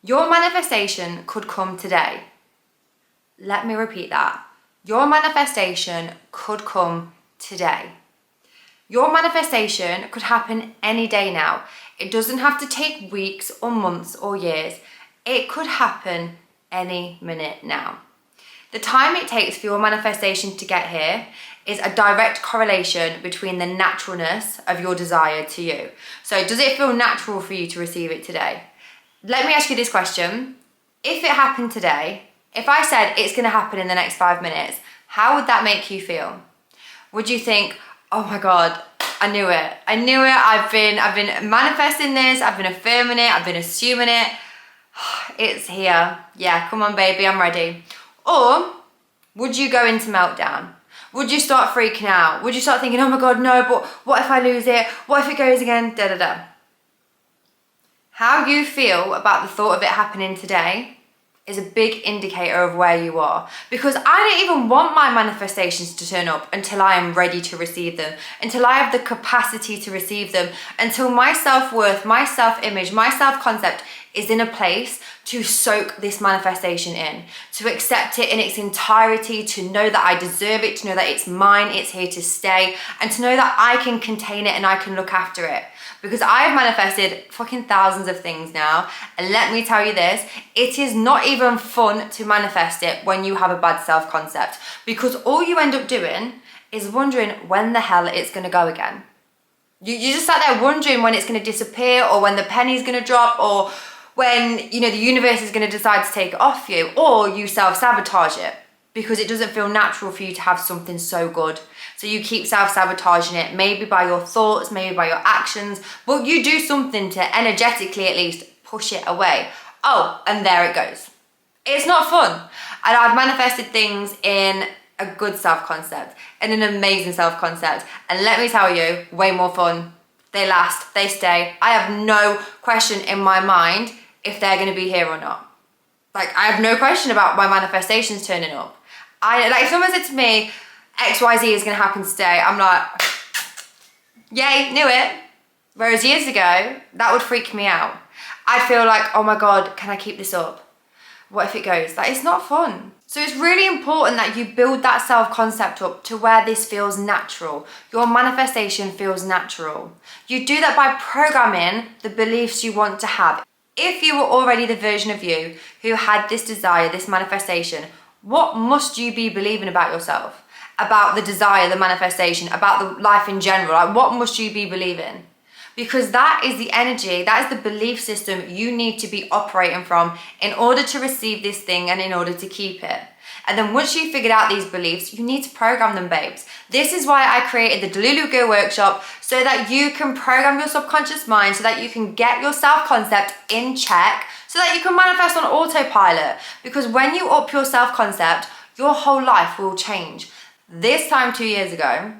Your manifestation could come today. Let me repeat that. Your manifestation could come today. Your manifestation could happen any day now. It doesn't have to take weeks or months or years. It could happen any minute now. The time it takes for your manifestation to get here is a direct correlation between the naturalness of your desire to you. So does it feel natural for you to receive it today? Let me ask you this question. If it happened today, if I said it's going to happen in the next 5 minutes, how would that make you feel? Would you think, oh my God, I knew it. I knew it. I've been manifesting this. I've been affirming it. I've been assuming it. It's here. Yeah, come on, baby, I'm ready. Or would you go into meltdown? Would you start freaking out? Would you start thinking, oh my God, no, but what if I lose it? What if it goes again? Da da da. How you feel about the thought of it happening today is a big indicator of where you are. Because I don't even want my manifestations to turn up until I am ready to receive them, until I have the capacity to receive them, until my self-worth, my self-image, my self-concept is in a place to soak this manifestation in, to accept it in its entirety, to know that I deserve it, to know that it's mine, it's here to stay, and to know that I can contain it and I can look after it. Because I've manifested fucking thousands of things now, and let me tell you this, it is not even fun to manifest it when you have a bad self-concept, because all you end up doing is wondering when the hell it's gonna go again. You just sat there wondering when it's gonna disappear, or when the penny's gonna drop, or when, you know, the universe is going to decide to take it off you, or you self-sabotage it because it doesn't feel natural for you to have something so good. So you keep self-sabotaging it, maybe by your thoughts, maybe by your actions, but you do something to energetically at least push it away. Oh, and there it goes. It's not fun. And I've manifested things in a good self-concept, and an amazing self-concept. And let me tell you, way more fun. They last, they stay. I have no question in my mind if they're going to be here or not. Like, I have no question about my manifestations turning up. If someone said to me, XYZ is going to happen today, I'm like, yay, knew it. Whereas years ago, that would freak me out. I'd feel like, oh my God, can I keep this up? What if it goes? Like, it's not fun. So it's really important that you build that self-concept up to where this feels natural. Your manifestation feels natural. You do that by programming the beliefs you want to have. If you were already the version of you who had this desire, this manifestation, what must you be believing about yourself? About the desire, the manifestation, about the life in general? Like, what must you be believing? Because that is the energy, that is the belief system you need to be operating from in order to receive this thing and in order to keep it. And then once you've figured out these beliefs, you need to program them, babes. This is why I created the Delulu Girl workshop, so that you can program your subconscious mind, so that you can get your self-concept in check, so that you can manifest on autopilot. Because when you up your self-concept, your whole life will change. This time 2 years ago,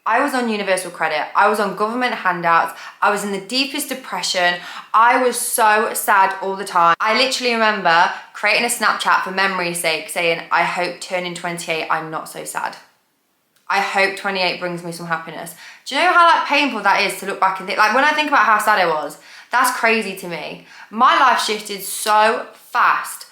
I was on universal credit, I was on government handouts, I was in the deepest depression, I was so sad all the time. I literally remember creating a Snapchat for memory's sake saying, I hope turning 28 I'm not so sad. I hope 28 brings me some happiness. Do you know how like painful that is to look back and think, like when I think about how sad I was, that's crazy to me. My life shifted so fast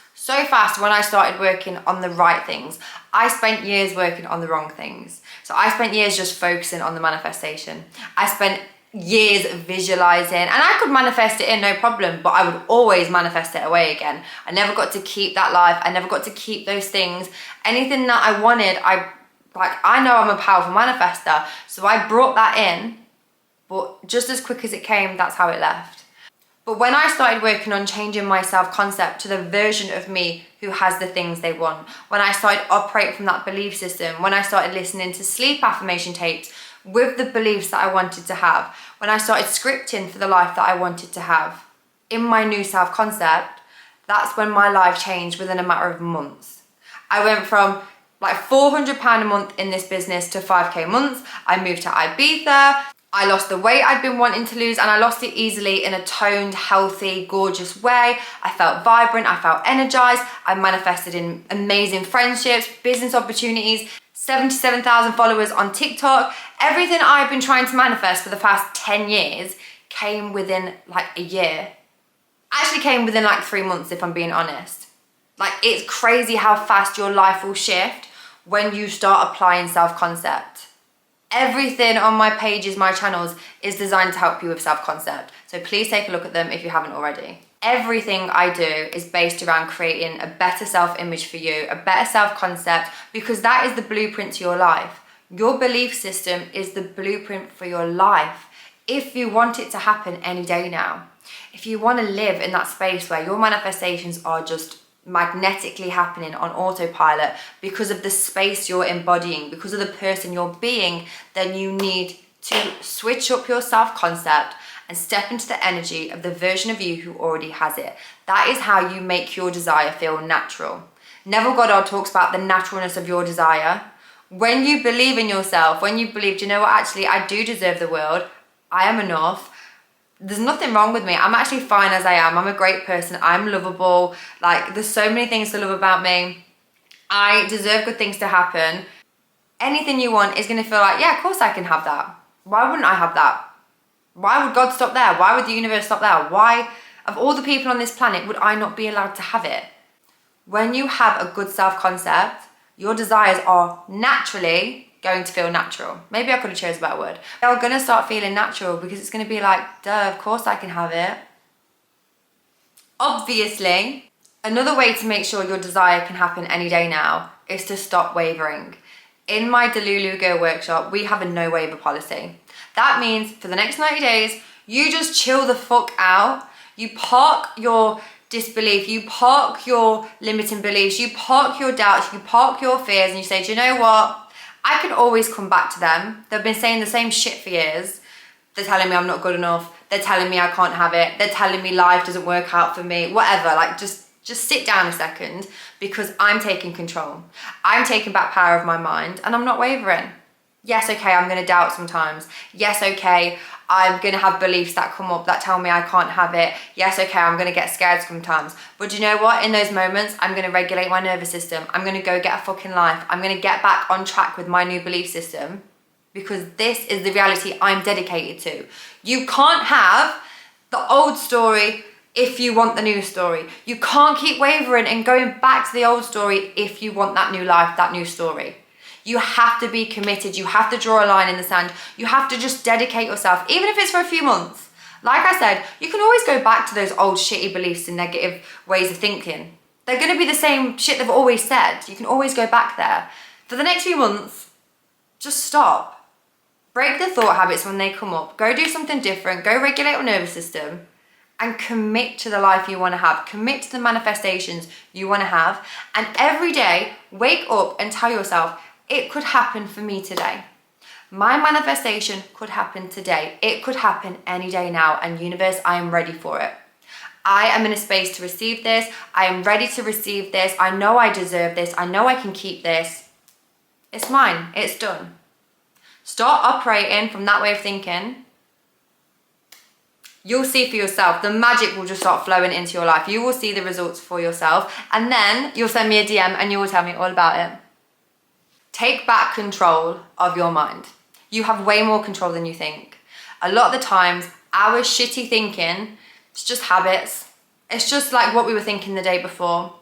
when I started working on the right things. I spent years working on the wrong things. So I spent years just focusing on the manifestation. I spent years visualizing, and I could manifest it in, no problem, but I would always manifest it away again. I never got to keep that life. I never got to keep those things. Anything that I wanted, I know I'm a powerful manifester, so I brought that in, but just as quick as it came, that's how it left. But when I started working on changing my self-concept to the version of me who has the things they want, when I started operating from that belief system, when I started listening to sleep affirmation tapes with the beliefs that I wanted to have, when I started scripting for the life that I wanted to have, in my new self-concept, that's when my life changed within a matter of months. I went from like £400 a month in this business to 5k months. I moved to Ibiza. I lost the weight I'd been wanting to lose, and I lost it easily in a toned, healthy, gorgeous way. I felt vibrant, I felt energized. I manifested in amazing friendships, business opportunities, 77,000 followers on TikTok. Everything I've been trying to manifest for the past 10 years came within like a year. Actually came within like 3 months, if I'm being honest. Like, it's crazy how fast your life will shift when you start applying self-concept. Everything on my pages, my channels, is designed to help you with self-concept. So please take a look at them if you haven't already. Everything I do is based around creating a better self-image for you, a better self-concept, because that is the blueprint to your life. Your belief system is the blueprint for your life. If you want it to happen any day now, if you want to live in that space where your manifestations are just magnetically happening on autopilot because of the space you're embodying, because of the person you're being, then you need to switch up your self-concept and step into the energy of the version of you who already has it. That is how you make your desire feel natural. Neville Goddard talks about the naturalness of your desire. When you believe in yourself, when you believe, do you know what, actually, I do deserve the world, I am enough, there's nothing wrong with me, I'm actually fine as I am, I'm a great person, I'm lovable, like, there's so many things to love about me, I deserve good things to happen. Anything you want is going to feel like, yeah, of course I can have that. Why wouldn't I have that? Why would God stop there? Why would the universe stop there? Why, of all the people on this planet, would I not be allowed to have it? When you have a good self-concept, your desires are naturally going to feel natural. Maybe I could have chosen a better word. They're going to start feeling natural because it's going to be like, duh, of course I can have it. Obviously, another way to make sure your desire can happen any day now is to stop wavering. In my Delulu Girl workshop, we have a no waver policy. That means for the next 90 days, you just chill the fuck out. You park your disbelief, you park your limiting beliefs, you park your doubts, you park your fears, and you say, do you know what? I can always come back to them. They've been saying the same shit for years. They're telling me I'm not good enough. They're telling me I can't have it. They're telling me life doesn't work out for me. Whatever, like just sit down a second, because I'm taking control. I'm taking back power of my mind and I'm not wavering. Yes, okay, I'm gonna doubt sometimes. Yes, okay, I'm gonna have beliefs that come up that tell me I can't have it. Yes, okay, I'm gonna get scared sometimes. But do you know what? In those moments, I'm gonna regulate my nervous system. I'm gonna go get a fucking life. I'm gonna get back on track with my new belief system, because this is the reality I'm dedicated to. You can't have the old story if you want the new story. You can't keep wavering and going back to the old story if you want that new life, that new story. You have to be committed. You have to draw a line in the sand. You have to just dedicate yourself, even if it's for a few months. Like I said, you can always go back to those old shitty beliefs and negative ways of thinking. They're going to be the same shit they've always said. You can always go back there. For the next few months, just stop. Break the thought habits when they come up. Go do something different. Go regulate your nervous system and commit to the life you want to have. Commit to the manifestations you want to have. And every day, wake up and tell yourself, it could happen for me today. My manifestation could happen today. It could happen any day now. And universe, I am ready for it. I am in a space to receive this. I am ready to receive this. I know I deserve this. I know I can keep this. It's mine. It's done. Start operating from that way of thinking. You'll see for yourself. The magic will just start flowing into your life. You will see the results for yourself. And then you'll send me a DM and you will tell me all about it. Take back control of your mind. You have way more control than you think. A lot of the times, our shitty thinking, it's just habits. It's just like what we were thinking the day before.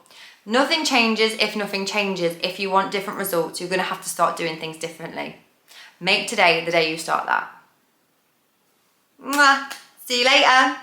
Nothing changes if nothing changes. If you want different results, you're going to have to start doing things differently. Make today the day you start that. Mwah. See you later.